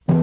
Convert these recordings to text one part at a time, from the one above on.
Hope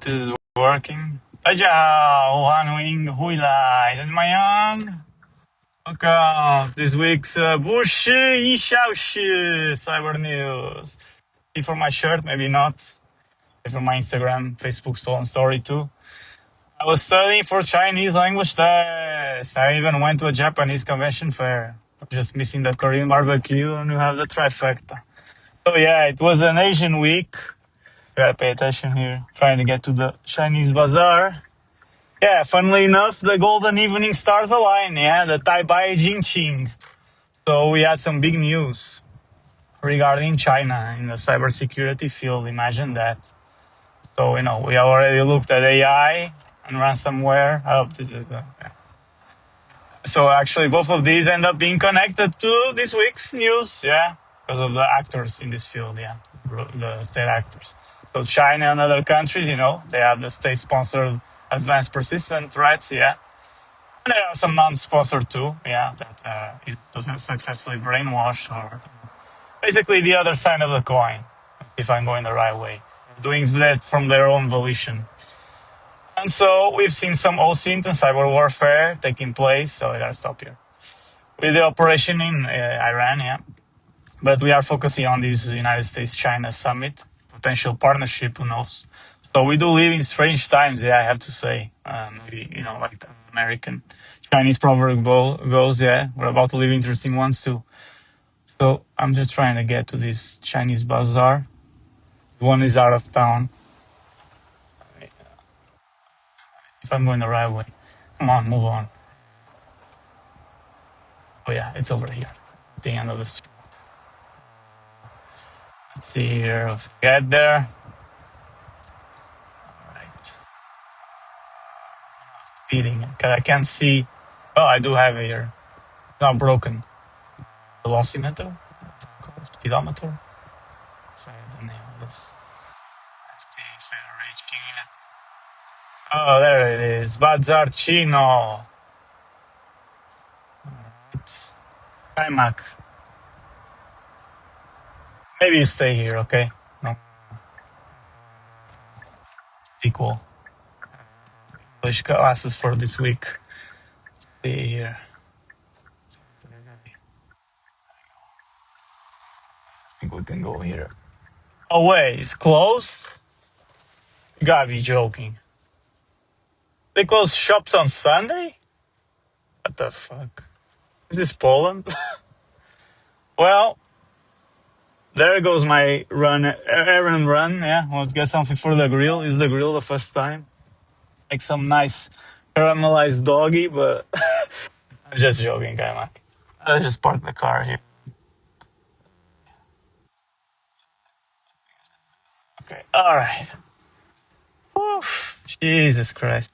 this is working. 大家好，欢迎回来，大家晚安。Welcome to this week's 不是一小时 Cyber News. See for my shirt, maybe not. See for my Instagram, Facebook story too. I was studying for Chinese language test. I even went to a Japanese convention fair. Just missing the Korean barbecue and you have the trifecta. So yeah, it was an Asian week. Gotta pay attention here. Trying to get to the Chinese bazaar. Yeah, funnily enough, the golden evening stars align. Yeah, the Taipei Jingqing. So we had some big news regarding China in the cybersecurity field. Imagine that. So, we already looked at AI and ransomware. I hope this is... yeah. So actually, both of these end up being connected to this week's news. Yeah, because of the actors in this field. Yeah, the state actors. So China and other countries, they have the state-sponsored advanced persistent threats, yeah. And there are some non-sponsored too, yeah, that it doesn't successfully brainwash or basically the other side of the coin, if I'm going the right way, doing that from their own volition. And so we've seen some OSINT and cyber warfare taking place, so I gotta stop here. With the operation in Iran, yeah. But we are focusing on this United States-China summit, potential partnership, who knows. So we do live in strange times, yeah, I have to say. Maybe, like the American Chinese proverb goes, yeah, we're about to live interesting ones too. So I'm just trying to get to this Chinese bazaar. One is out of town. If I'm going the right way. Come on, move on. Oh yeah, it's over here, at the end of the street. Let's see here if we get there. Speeding because I can't see. Oh, I do have it here. It's not broken. Velocimeter? Speedometer? Sorry, the name of this. Let's see if we're reaching it. Oh, there it is. Bazar Chino. It's Kaimak. Maybe you stay here, okay? No. Equal. English classes for this week. Stay here. I think we can go here. Oh, wait, it's closed? You gotta be joking. They close shops on Sunday? What the fuck? Is this Poland? Well, there goes my errand run. Yeah, want to get something for the grill. Use the grill the first time. Make some nice caramelized doggy, but I'm just joking, guy. I just parked the car here. Okay, all right. Oof, Jesus Christ.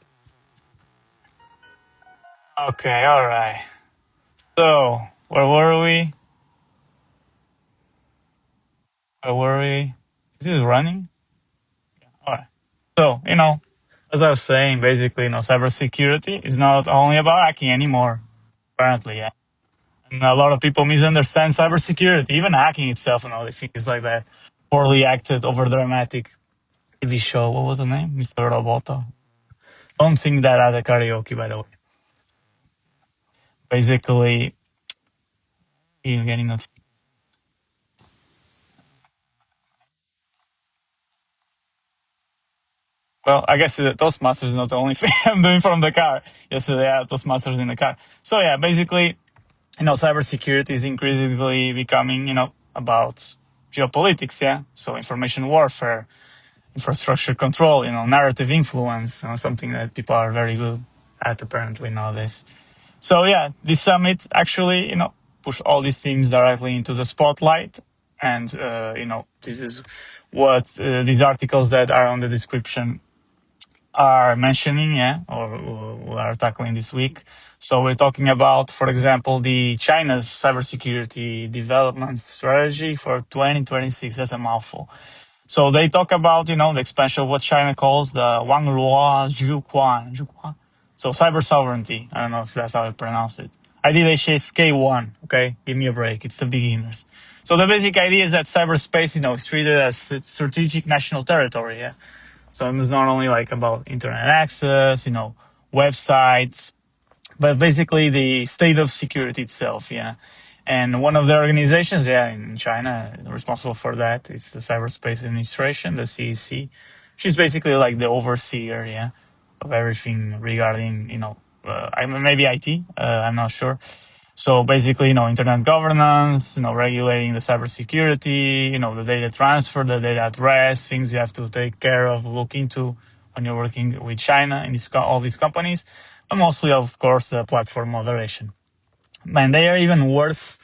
Okay, all right. So, where were we? Is this running? Yeah, all right. So, as I was saying, basically, cybersecurity is not only about hacking anymore, apparently, yeah. And a lot of people misunderstand cybersecurity, even hacking itself, they think it's like that poorly acted, over-dramatic TV show. What was the name? Mr. Roboto. Don't sing that at the karaoke, by the way. Basically, you're getting notifications. Well, I guess the Toastmasters is not the only thing I'm doing from the car. Yesterday I had Toastmasters in the car. So yeah, basically, cybersecurity is increasingly becoming, about geopolitics, yeah? So information warfare, infrastructure control, narrative influence, something that people are very good at apparently nowadays. So yeah, this summit actually, push all these themes directly into the spotlight. And, this is what these articles that are on the description are mentioning, yeah, or we are tackling this week. So we're talking about, for example, the China's cybersecurity development strategy for 2026. That's a mouthful. So they talk about, the expansion of what China calls the wànzhòng zhuquan. So cyber sovereignty. I don't know if that's how I pronounce it. I did HSK K1. Okay, give me a break. It's the beginners. So the basic idea is that cyberspace, is treated as strategic national territory. Yeah. So it's not only like about internet access, websites, but basically the state of security itself. Yeah. And one of the organizations, yeah, in China responsible for that is the Cyberspace Administration, the CEC. She's basically like the overseer, yeah, of everything regarding, I mean, maybe IT. I'm not sure. So basically, internet governance, regulating the cybersecurity, the data transfer, the data at rest, things you have to take care of, look into when you're working with China in all these companies, and mostly, of course, the platform moderation. Man, they are even worse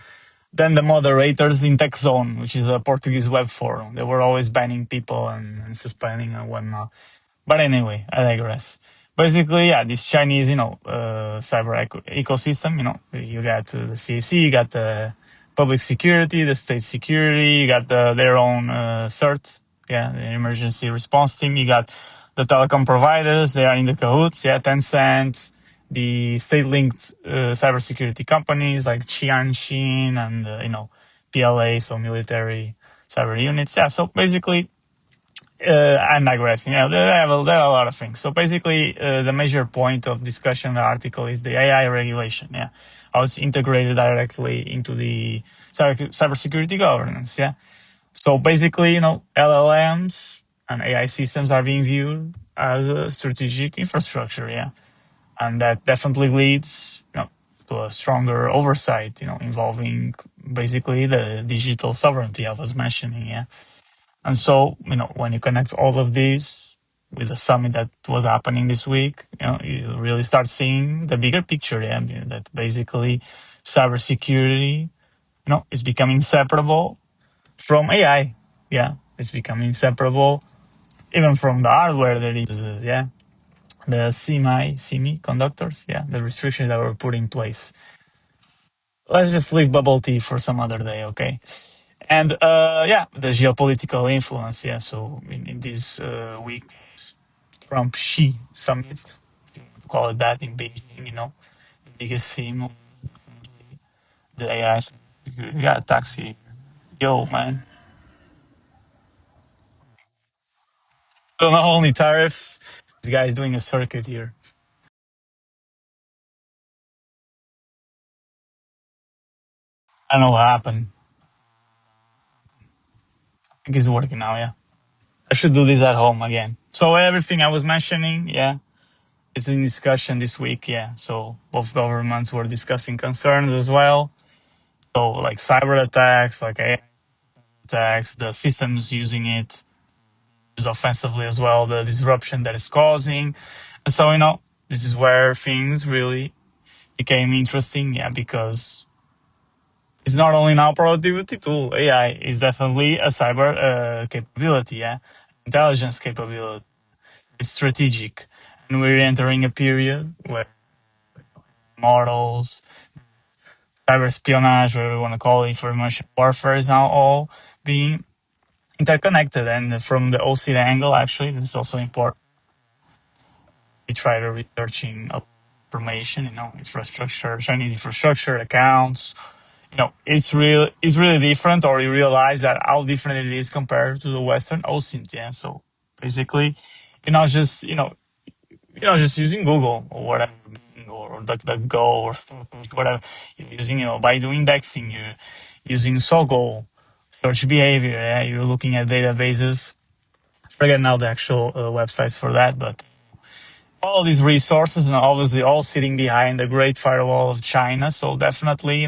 than the moderators in TechZone, which is a Portuguese web forum. They were always banning people and suspending and whatnot. But anyway, I digress. Basically, yeah, this Chinese, cyber ecosystem, you got the CAC, you got the public security, the state security, you got their own CERT, yeah, the emergency response team. You got the telecom providers, they are in the cahoots, yeah, Tencent, the state-linked cybersecurity companies like Qianxin and, PLA, so military cyber units. Yeah, so basically, I'm digressing. There are a lot of things. So basically, the major point of discussion in the article is the AI regulation. Yeah, how it's integrated directly into the cybersecurity governance. Yeah. So basically, LLMs and AI systems are being viewed as a strategic infrastructure. Yeah, and that definitely leads, to a stronger oversight. Involving basically the digital sovereignty I was mentioning. Yeah. And so, when you connect all of these with the summit that was happening this week, you really start seeing the bigger picture. Yeah, that basically cybersecurity, is becoming inseparable from AI. Yeah, it's becoming inseparable even from the hardware that is, yeah, the semiconductors. Yeah, the restrictions that were put in place. Let's just leave bubble tea for some other day, okay? And yeah, the geopolitical influence. Yeah, so in this week, Trump Xi summit, call it that, in Beijing, the biggest theme of the AI. You got a taxi. Yo, man. So not only tariffs, this guy is doing a circuit here. I don't know what happened. I think it's working now, yeah. I should do this at home again. So everything I was mentioning, yeah, it's in discussion this week, yeah. So both governments were discussing concerns as well. So like cyber attacks, like AI attacks, the systems using it is offensively as well, the disruption that it's causing. And so, this is where things really became interesting, yeah, because it's not only now productivity tool. AI is definitely a cyber capability, yeah, intelligence capability. It's strategic, and we're entering a period where models, cyber espionage, whatever you want to call it, information warfare, is now all being interconnected. And from the OC angle, actually, this is also important. We try to researching information, infrastructure, Chinese infrastructure, accounts. It's really different, or you realize that how different it is compared to the Western OSINT. Yeah. So basically, you're not just, just using Google or whatever, or DuckDuckGo or stuff, whatever. You're using, by doing indexing, you're using Sogo, search behavior. Yeah? You're looking at databases. Forget now the actual websites for that, but all these resources, and obviously all sitting behind the Great Firewall of China. So definitely,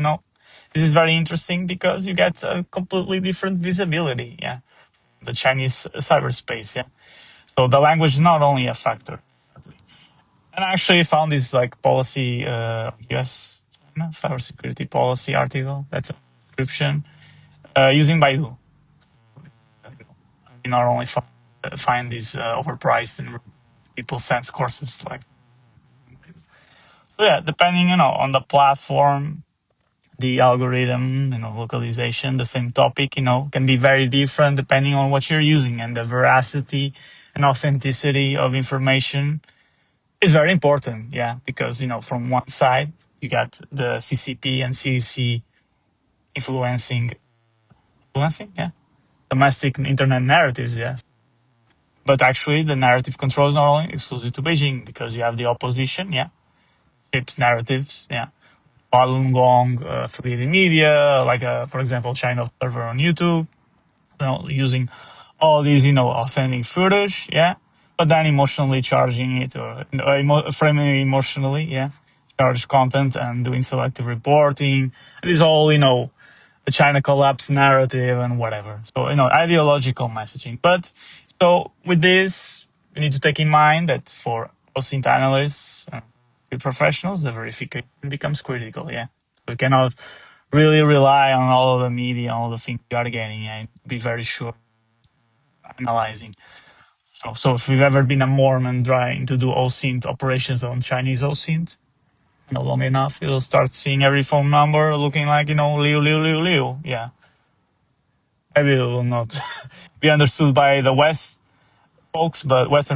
this is very interesting because you get a completely different visibility. Yeah, the Chinese cyberspace. Yeah, so the language is not only a factor. And I actually found this like policy, US China cybersecurity policy article. That's a description using Baidu. You not only find these overpriced and people sense courses like. So yeah, depending on the platform, the algorithm, localization, the same topic, can be very different depending on what you're using, and the veracity and authenticity of information is very important. Yeah, because from one side you got the CCP and CEC influencing, yeah, domestic internet narratives, yes. But actually, the narrative control is not only exclusive to Beijing, because you have the opposition, yeah, shapes narratives, yeah. Falun Gong affiliated media, like for example, China Observer on YouTube, using all these authentic footage, yeah, but then emotionally charging it, or framing it emotionally, yeah, charged content and doing selective reporting. This whole the China collapse narrative and whatever. So ideological messaging. But so with this, we need to take in mind that for OSINT analysts, professionals, the verification becomes critical. Yeah, we cannot really rely on all of the media, all the things you are getting, and be very sure analyzing. So if you've ever been a Mormon trying to do OSINT operations on Chinese OSINT, long enough, you'll start seeing every phone number looking like Liu Liu Liu Liu. Yeah, maybe it will not be understood by the Western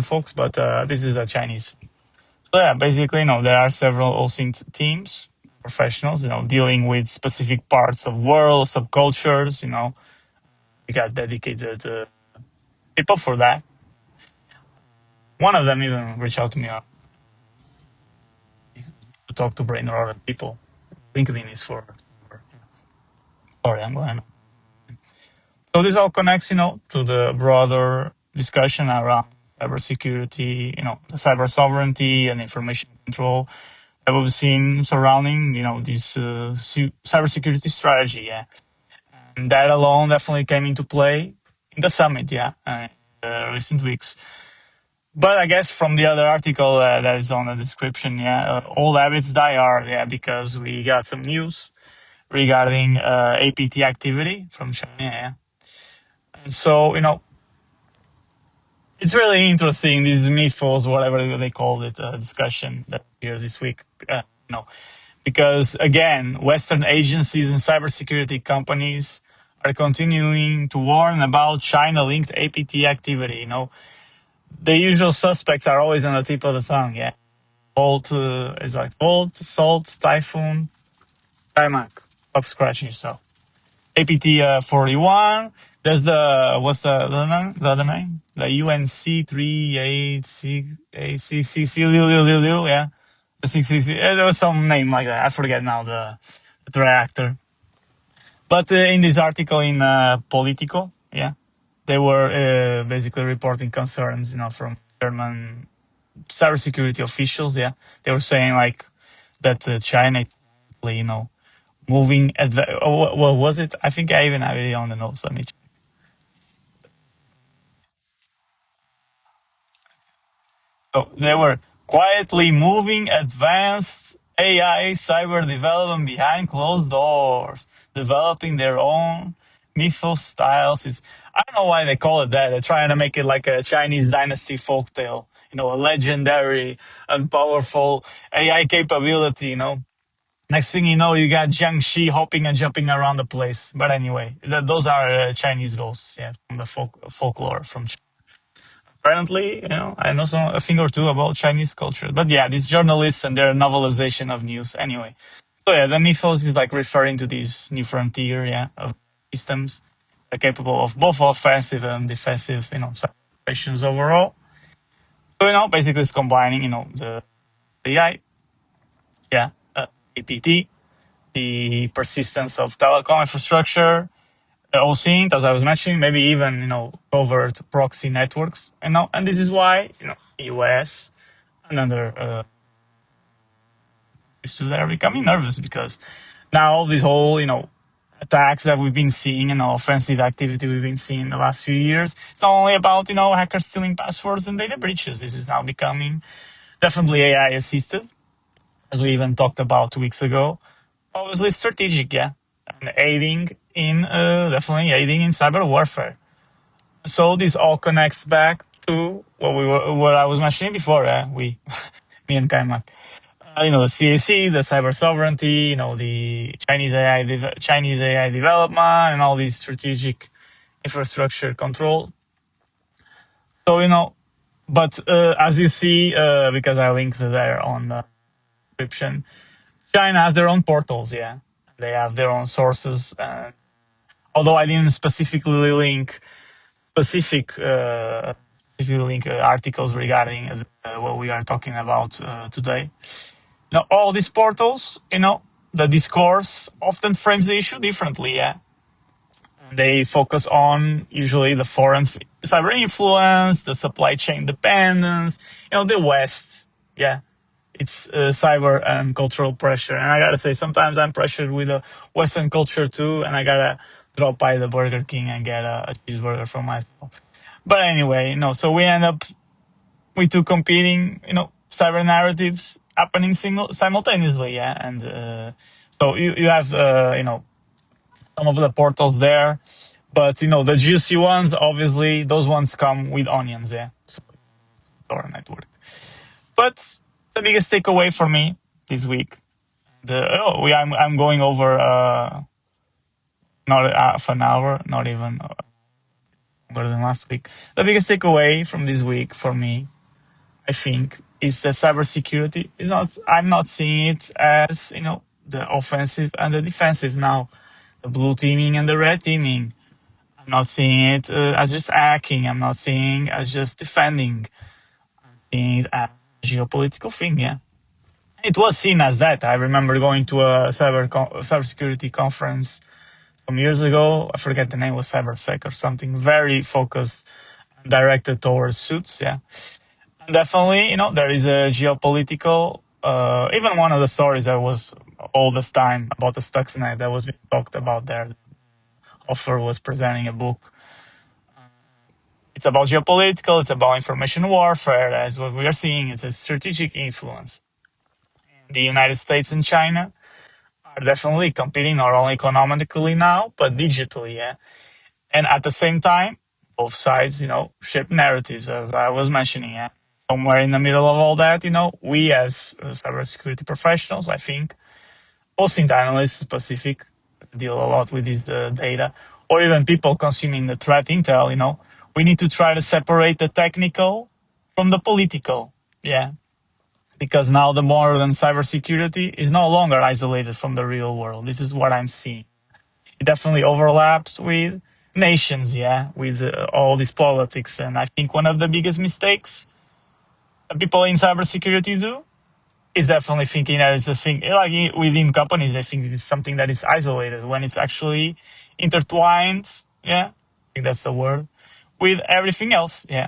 folks, but this is a Chinese. So yeah, basically, there are several OSINT teams, professionals, dealing with specific parts of world, subcultures. We got dedicated people for that. One of them even reached out to me to talk to brain or other people. LinkedIn is for sorry, I'm going. So this all connects, to the broader discussion around cybersecurity, the cyber sovereignty and information control that we've seen surrounding, this cybersecurity strategy. Yeah, and that alone definitely came into play in the summit. Yeah, recent weeks. But I guess from the other article that is on the description, yeah, old habits die hard. Yeah, because we got some news regarding APT activity from China. Yeah. And so it's really interesting, these mythos, whatever they call it, discussion that here this week. Because again, Western agencies and cybersecurity companies are continuing to warn about China-linked APT activity. The usual suspects are always on the tip of the tongue. Yeah, Volt is like Volt, Salt, Typhoon, Timac. Stop scratching yourself. APT 41. There's what's the other name? The UNC 38C yeah. The 666. There was some name like that. I forget now the reactor. But in this article in Politico, yeah, they were basically reporting concerns, from German cybersecurity officials. Yeah, they were saying like that China, moving. What was it? I think I even have it on the notes. Let me check. So they were quietly moving advanced AI cyber development behind closed doors, developing their own mythos styles. I don't know why they call it that. They're trying to make it like a Chinese dynasty folktale, a legendary and powerful AI capability, Next thing you know, you got Jiangxi hopping and jumping around the place. But anyway, those are Chinese ghosts, yeah, from the folklore from China. Apparently, I know a thing or two about Chinese culture. But yeah, these journalists and their novelization of news. Anyway, so yeah, the mythos is like referring to this new frontier, yeah, of systems that are capable of both offensive and defensive, operations overall. So basically, it's combining, the AI, yeah, APT, the persistence of telecom infrastructure, OSINT, as I was mentioning, maybe even covert proxy networks, and this is why US and other issues that are becoming nervous, because now this whole attacks that we've been seeing and offensive activity we've been seeing in the last few years, it's not only about hackers stealing passwords and data breaches. This is now becoming definitely AI assisted, as we even talked about 2 weeks ago. Obviously strategic, yeah, and definitely aiding in cyber warfare. So this all connects back to what I was mentioning before. Me and Kaimak. The CAC, the cyber sovereignty, the Chinese AI development, and all these strategic infrastructure control. So but as you see, because I linked there on the description, China has their own portals. Yeah, they have their own sources. Although I didn't specifically link articles regarding what we are talking about today. Now, all these portals, the discourse often frames the issue differently. Yeah, they focus on usually the foreign cyber influence, the supply chain dependence, the West. Yeah, it's cyber and cultural pressure. And I gotta say, sometimes I'm pressured with the Western culture too, and I gotta drop by the Burger King and get a cheeseburger for myself. But anyway, so we end up with two competing, cyber narratives happening simultaneously. Yeah, and so you have, some of the portals there, but the juicy ones, obviously, those ones come with onions. Yeah, so Tor network. But the biggest takeaway for me this week, I'm going over not half an hour, not even longer than last week. The biggest takeaway from this week for me, I think, is that cybersecurity is not. I'm not seeing it as the offensive and the defensive now, the blue teaming and the red teaming. I'm not seeing it as just hacking. I'm not seeing it as just defending. I'm seeing it as a geopolitical thing. Yeah, it was seen as that. I remember going to a cybersecurity conference some years ago. I forget the name, was CyberSec or something. Very focused, directed towards suits. Yeah, and definitely, there is a geopolitical. Even one of the stories that was all this time about the Stuxnet that was being talked about there. Offer was presenting a book. It's about geopolitical. It's about information warfare. That's what we are seeing. It's a strategic influence. The United States and China are definitely competing not only economically now, but digitally. Yeah. And at the same time, both sides, shape narratives, as I was mentioning. Yeah. Somewhere in the middle of all that, we as cybersecurity professionals, I think, OSINT analysts specific, deal a lot with this data, or even people consuming the threat intel, we need to try to separate the technical from the political. Yeah. Because now the modern cybersecurity is no longer isolated from the real world. This is what I'm seeing. It definitely overlaps with nations, yeah, with all this politics. And I think one of the biggest mistakes that people in cybersecurity do is definitely thinking that it's a thing, like within companies, they think it's something that is isolated when it's actually intertwined, yeah, I think that's the word, with everything else, yeah.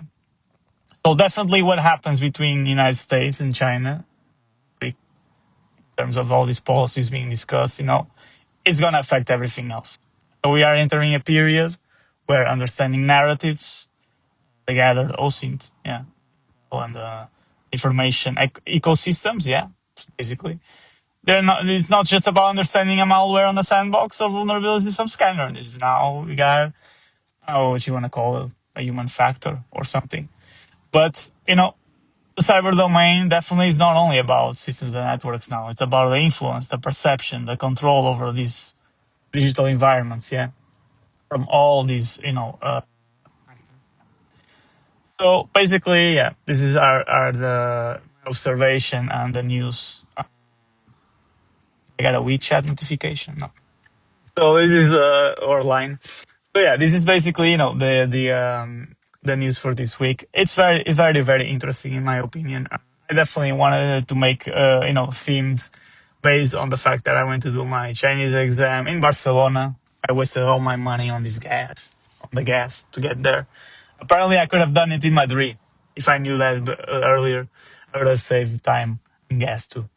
So definitely what happens between the United States and China, in terms of all these policies being discussed, it's going to affect everything else. So we are entering a period where understanding narratives, together, OSINT, yeah, and information ecosystems, yeah, basically. It's not just about understanding a malware on the sandbox or vulnerabilities in some scanner. This is now we got, what you want to call it, a human factor or something. But, the cyber domain definitely is not only about systems and networks now. It's about the influence, the perception, the control over these digital environments, yeah, from all these, So basically, yeah, this is our the observation and the news. I got a WeChat notification. No. So this is our line. So yeah, this is basically the news for this week. It's very very interesting in my opinion. I definitely wanted to make themed based on the fact that I went to do my Chinese exam in Barcelona. I wasted all my money on the gas to get there. Apparently, I could have done it in Madrid if I knew that earlier. I would have saved time and gas too.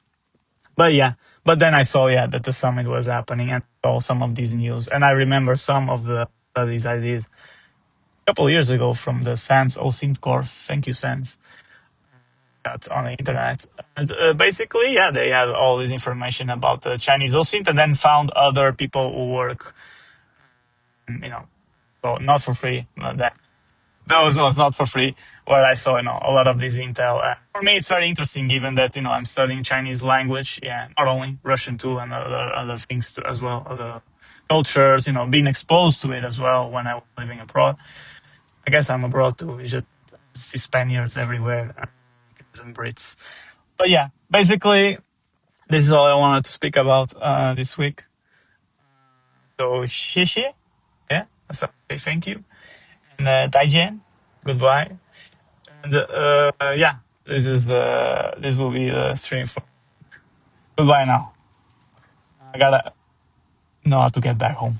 But yeah, but then I saw that the summit was happening and saw some of these news, and I remember some of the studies I did a couple of years ago from the SANS OSINT course. Thank you, SANS. That's on the internet. And basically, they had all this information about the Chinese OSINT, and then found other people who work, well, not for free, but that those ones not for free, where I saw a lot of this intel. For me, it's very interesting, given that I'm studying Chinese language, yeah, not only Russian too, and other things too, as well, other cultures, being exposed to it as well when I was living abroad. I guess I'm abroad too. You just see Spaniards everywhere and Brits. But yeah, basically, this is all I wanted to speak about this week. So, 谢谢. Yeah, so say thank you. And 再见, goodbye. And yeah, this will be the stream for goodbye now. I gotta know how to get back home.